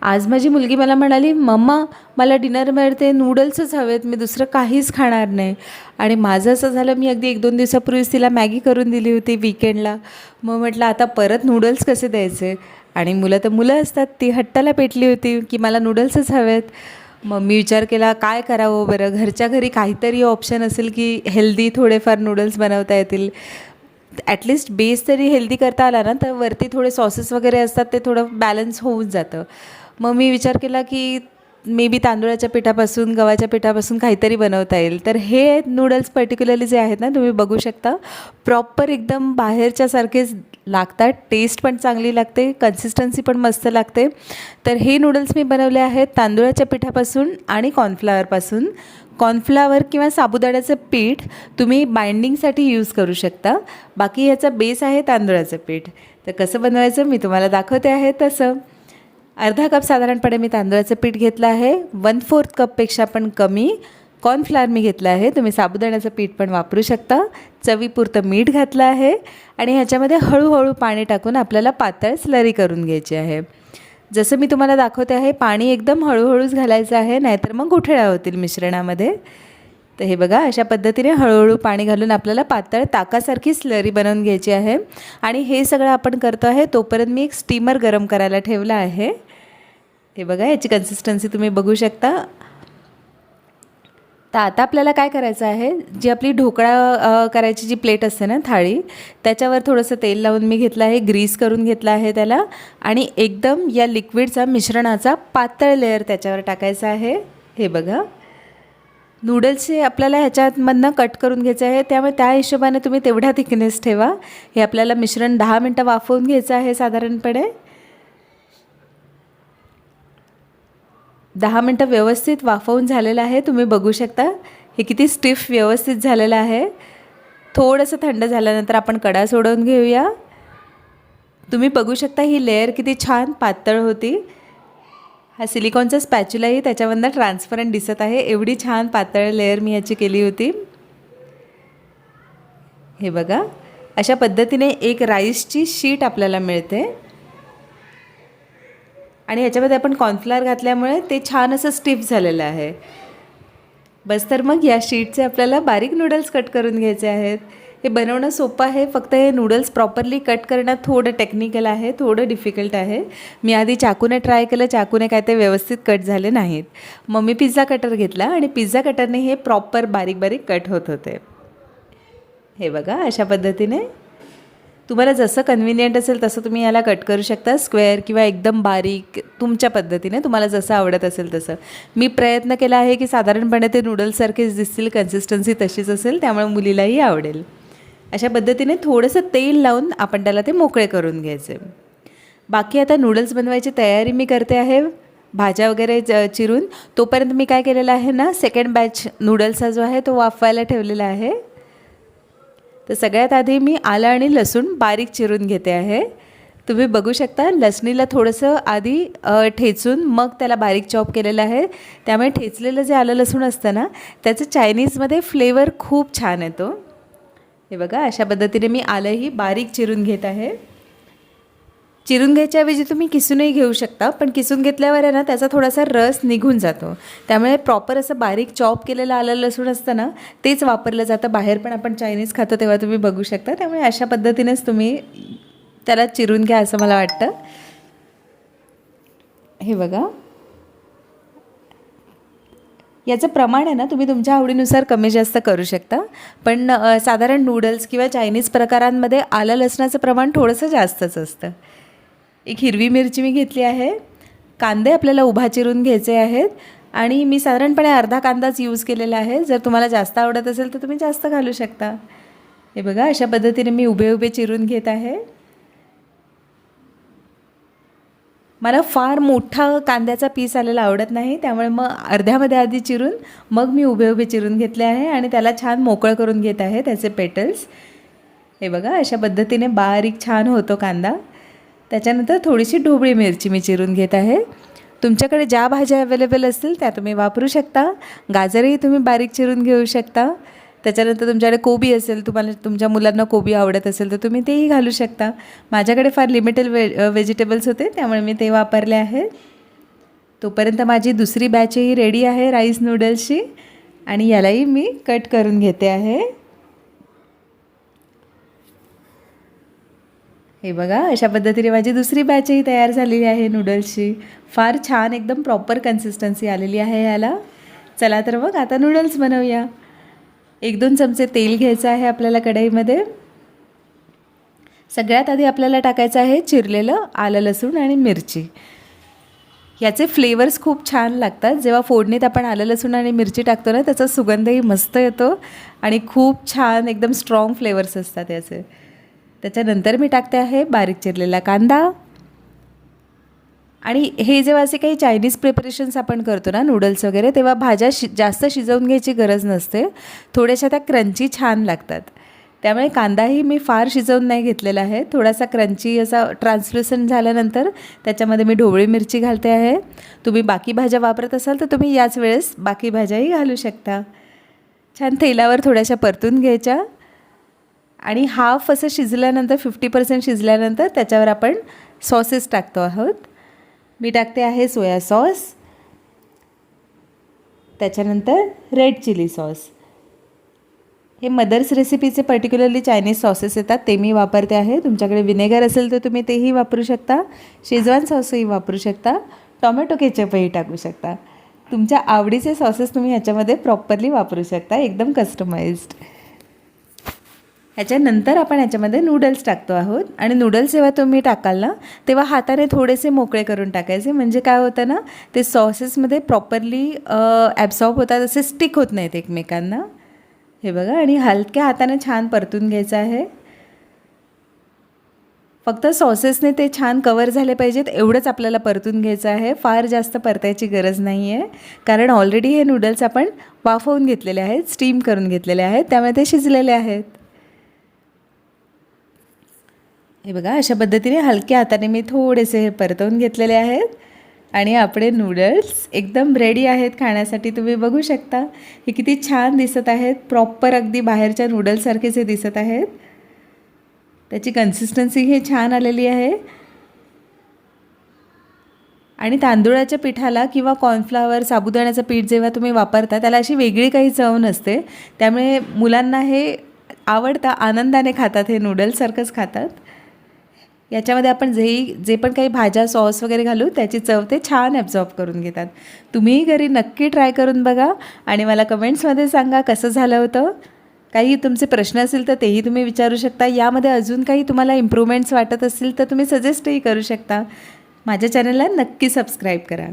आज माझी मुलगी मला म्हणाली, "मम्मा मला डिनरमध्ये ते नूडल्सच हवेत, मी दुसरं काहीच खाणार नाही." आणि माझं असं झालं, मी अगदी 1-2 दिवसापूर्वीच तिला मॅगी करून दिली होती वीकेंडला. मग म्हटलं आता परत नूडल्स कसे द्यायचे? आणि मुलं तर मुलं असतात, ती हट्टाला पेटली होती की मला नूडल्सच हवेत. मग मी विचार केला काय करावं बरं? घरच्या घरी काहीतरी ऑप्शन असेल की हेल्दी थोडेफार नूडल्स बनवता येतील. ॲटलिस्ट बेस तरी हेल्दी करता आला ना, तर वरती थोडे सॉसेस वगैरे असतात, ते थोडं बॅलन्स होऊन जातं. मग मी विचार केला की मे बी तांदूळाच्या पिठापासून, गव्हाच्या पिठापासून काहीतरी बनवता येईल. तर हे नूडल्स पर्टिक्युलरली जे आहेत ना, तुम्ही बघू शकता प्रॉपर एकदम बाहेरच्यासारखेच लागतात. टेस्ट पण चांगली लागते, कन्सिस्टन्सी पण मस्त लागते. तर हे नूडल्स मी बनवले आहेत तांदूळाच्या पिठापासून आणि कॉर्नफ्लॉवरपासून. कॉर्नफ्लॉवर किंवा साबुदाण्याचं पीठ तुम्ही बाइंडिंगसाठी यूज करू शकता. बाकी ह्याचा बेस आहे तांदूळाचं पीठ. तर कसं बनवायचं मी तुम्हाला दाखवते आहे तसं. अर्धा कप साधारणपणे मी तांदूळाचं पीठ घेतलं आहे. 1/4 कपपेक्षा पण कमी कॉर्नफ्लॉवर मी घेतलं आहे. तुम्ही साबुदाण्याचं पीठ पण वापरू शकता. चवीपुरतं मीठ घातलं आहे आणि ह्याच्यामध्ये हळूहळू पाणी टाकून आपल्याला पातळ स्लरी करून घ्यायची आहे. जसं मी तुम्हाला दाखवते आहे, पाणी एकदम हळूहळूच घालायचं आहे, नाहीतर मग गुठळ्या होतील मिश्रणामध्ये. तर हे बघा, अशा पद्धतीने हळूहळू पाणी घालून आपल्याला पातळ ताकासारखी स्लरी बनवून घ्यायची आहे. आणि हे सगळं आपण करतो आहे तोपर्यंत मी एक स्टीमर गरम करायला ठेवला आहे. हे बघा, याची कन्सिस्टन्सी तुम्ही बघू शकता. तर आता आपल्याला काय करायचं आहे, जी आपली ढोकळा करायची जी प्लेट असते ना, थाळी, त्याच्यावर थोडंसं तेल लावून मी घेतलं आहे, ग्रीस करून घेतला आहे त्याला. आणि एकदम या लिक्विडचा मिश्रणाचा पातळ लेअर त्याच्यावर टाकायचा आहे. हे बघा, नूडल्सचे आपल्याला ह्याच्यामधनं कट करून घ्यायचं आहे, त्यामुळे त्या हिशोबाने तुम्ही तेवढा थिकनेस ठेवा. हे आपल्याला मिश्रण 10 मिनटं वाफवून घ्यायचं आहे साधारणपणे. 10 मिनटं व्यवस्थित वाफवून झालेलं आहे. तुम्ही बघू शकता हे किती स्टिफ व्यवस्थित झालेलं आहे. थोडंसं थंड झाल्यानंतर आपण कडा सोडवून घेऊया. तुम्ही बघू शकता ही लेअर किती छान पातळ होती. हा सिलिकॉनचा स्पॅच्युलाही त्याच्यामधनं ट्रान्सपरंट दिसत आहे. एवढी छान पातळ लेअर मी याची केली होती. हे बघा, अशा पद्धतीने एक राईसची शीट आपल्याला मिळते. आणि ह्याच्यामध्ये आपण कॉर्नफ्लॉवर घातल्यामुळे ते छान असं स्टिफ झालेलं आहे. बस, तर मग या शीटचे आपल्याला बारीक नूडल्स कट करून घ्यायचे आहेत. हे बनवणं सोपं आहे, फक्त हे नूडल्स प्रॉपरली कट करणं थोडं टेक्निकल आहे, थोडं डिफिकल्ट आहे. मी आधी चाकूने ट्राय केलं, चाकूने काय ते व्यवस्थित कट झाले नाहीत. मग मी पिझ्झा कटर घेतला आणि पिझ्झा कटरने हे प्रॉपर बारीक बारीक कट होत होते. हे बघा, अशा पद्धतीने तुम्हाला जसं कन्व्हिनियंट असेल तसं तुम्ही याला कट करू शकता, स्क्वेअर किंवा एकदम बारीक, तुमच्या पद्धतीने तुम्हाला जसं आवडत असेल तसं. मी प्रयत्न केला आहे की साधारणपणे ते नूडल्ससारखेच दिसतील, कन्सिस्टन्सी तशीच असेल, त्यामुळे मुलीलाही आवडेल. अशा पद्धतीने थोडंसं तेल लावून आपण त्याला ते मोकळे करून घ्यायचे. बाकी आता नूडल्स बनवायची तयारी मी करते आहे, भाज्या वगैरे चिरून. तोपर्यंत मी काय केलेलं आहे ना, सेकंड बॅच नूडल्सचा जो आहे तो वाफवायला ठेवलेला आहे. तर सगळ्यात आधी मी आलं आणि लसूण बारीक चिरून घेते आहे. तुम्ही बघू शकता लसणीला थोडंसं आधी ठेचून मग त्याला बारीक चॉप केलेलं आहे. त्यामुळे ठेचलेलं जे आलं लसूण असतं ना, त्याचं चायनीजमध्ये फ्लेवर खूप छान येतो. हे बघा, अशा पद्धतीने मी आलंही बारीक चिरून घेत आहे. चिरून घ्यायच्याऐवजी तुम्ही किसूनही घेऊ शकता, पण किसून घेतल्यावर आहे ना त्याचा थोडासा रस निघून जातो. त्यामुळे प्रॉपर असं बारीक चॉप केलेलं आलं लसूण असतं ना, तेच वापरलं जातं. बाहेर पण आपण चायनीज खातो तेव्हा तुम्ही बघू शकता. त्यामुळे अशा पद्धतीनेच तुम्ही त्याला चिरून घ्या असं मला वाटतं. हे बघा, याचं प्रमाण आहे ना, तुम्ही तुमच्या आवडीनुसार कमी जास्त करू शकता. पण साधारण नूडल्स किंवा चायनीज प्रकारांमध्ये आलं लसणाचं प्रमाण थोडंसं जास्तच असतं. एक हिरवी मिरची मी घेतली आहे. कांदे आपल्याला उभा चिरून घ्यायचे आहेत आणि मी साधारणपणे अर्धा कांदाच यूज केलेला आहे. जर तुम्हाला जास्त आवडत असेल तर तुम्ही जास्त घालू शकता. हे बघा, अशा पद्धतीने मी उभे उभे चिरून घेत आहे. मला फार मोठा कांद्याचा पीस आलेला आवडत नाही, त्यामुळे मग अर्ध्यामध्ये आधी चिरून मग मी उभे उभे चिरून घेतले आहे आणि त्याला छान मोकळं करून घेत आहे त्याचे पेटल्स. हे बघा, अशा पद्धतीने बारीक छान होतो कांदा. त्याच्यानंतर थोडीशी ढोबळी मिरची मी चिरून घेत आहे. तुमच्याकडे ज्या भाज्या अवेलेबल असतील त्या तुम्ही वापरू शकता. गाजरही तुम्ही बारीक चिरून घेऊ शकता. त्याच्यानंतर तुमच्याकडे कोबी असेल, तुम्हाला तुमच्या मुलांना कोबी आवडत असेल तर तुम्ही तेही घालू शकता. माझ्याकडे फार लिमिटेड व्हेजिटेबल्स होते त्यामुळे मी ते वापरले आहेत. तोपर्यंत माझी दुसरी बॅचही रेडी आहे राईस नूडल्सची आणि यालाही मी कट करून घेते आहे. हे बघा, अशा पद्धतीने माझी दुसरी बॅचही तयार झालेली आहे नूडल्सची. फार छान एकदम प्रॉपर कन्सिस्टन्सी आलेली आहे याला. चला तर मग आता नूडल्स बनवूया. 1-2 चमचे तेल घ्यायचं आहे आपल्याला कढईमध्ये. सगळ्यात आधी आपल्याला टाकायचं आहे चिरलेलं आलं, लसूण आणि मिरची. याचे फ्लेवर्स खूप छान लागतात. जेव्हा फोडणीत आपण आलं, लसूण आणि मिरची टाकतो ना, त्याचा सुगंधही मस्त येतो आणि खूप छान एकदम स्ट्रॉंग फ्लेवर्स असतात याचे. त्याच्यानंतर मी टाकते आहे बारीक चिरलेला कांदा. आणि हे जेव्हा असे काही चायनीज प्रिपरेशन्स आपण करतो ना, नूडल्स वगैरे, तेव्हा भाज्या जास्त शिजवून घ्यायची गरज नसते. थोड्याशा त्या क्रंची छान लागतात. त्यामुळे कांदाही मी फार शिजवून नाही घेतलेला आहे. थोडासा क्रंची असा ट्रान्सल्युसंट झाल्यानंतर त्याच्यामध्ये मी ढोबळी मिरची घालते आहे. तुम्ही बाकी भाज्या वापरत असाल तर तुम्ही याच वेळेस बाकी भाज्याही घालू शकता. छान तेलावर थोड्याशा परतून घ्यायच्या आणि हाफ असं शिजल्यानंतर 50% शिजल्यानंतर त्याच्यावर आपण सॉसेस टाकतो आहोत. मी टाकते आहे सोया सॉस, त्याच्यानंतर रेड चिली सॉस. हे मदर्स रेसिपीचे पर्टिक्युलरली चायनीज सॉसेस येतात, ते मी वापरते आहे. तुमच्याकडे विनेगर असेल तर तुम्ही तेही वापरू शकता. शेजवान सॉसही वापरू शकता. टॉमॅटो केचपही टाकू शकता. तुमच्या आवडीचे सॉसेस तुम्ही ह्याच्यामध्ये प्रॉपरली वापरू शकता, एकदम कस्टमाइज्ड. ह्याच्यानंतर आपण ह्याच्यामध्ये नूडल्स टाकतो आहोत. आणि नूडल्स जेव्हा तुम्ही टाकाल ना, तेव्हा हाताने थोडेसे मोकळे करून टाकायचे. म्हणजे काय होतं ना, ते सॉसेसमध्ये प्रॉपरली ॲब्सॉर्ब होतात, असे स्टिक होत नाहीत एकमेकांना. हे बघा, आणि हलक्या हाताने छान परतून घ्यायचं आहे. फक्त सॉसेसने ते छान कवर झाले पाहिजेत एवढंच आपल्याला परतून घ्यायचं आहे. फार जास्त परतायची गरज नाही आहे, कारण ऑलरेडी हे नूडल्स आपण वाफवून घेतलेले आहेत, स्टीम करून घेतलेले आहेत, त्यामुळे ते शिजलेले आहेत. हे बघा, अशा पद्धतीने हलक्या हाताने मी थोडेसे हे परतवून घेतलेले आहेत आणि आपले नूडल्स एकदम रेडी आहेत खाण्यासाठी. तुम्ही बघू शकता हे किती छान दिसत आहेत. प्रॉपर अगदी बाहेरच्या नूडल्ससारखेच हे दिसत आहेत. त्याची कन्सिस्टन्सी हे छान आलेली आहे. आणि तांदूळाच्या पिठाला किंवा कॉर्नफ्लॉवर, साबुदाण्याचं पीठ जेव्हा तुम्ही वापरता, त्याला अशी वेगळी काही चव नसते. त्यामुळे मुलांना हे आवडतं, आनंदाने खातात, हे नूडल्ससारखंच खातात. याच्यामध्ये आपण जे पण काही भाज्या, सॉस वगैरे घालू, त्याची चव ते छान ॲब्झॉर्ब करून घेतात. तुम्हीही घरी नक्की ट्राय करून बघा आणि मला कमेंट्समध्ये सांगा कसं झालं होतं. काही तुमचे प्रश्न असेल तर तेही तुम्ही विचारू शकता. यामध्ये अजून काही तुम्हाला इम्प्रूव्हमेंट्स वाटत असतील तर तुम्ही सजेस्टही करू शकता. माझ्या चॅनलला नक्की सबस्क्राईब करा.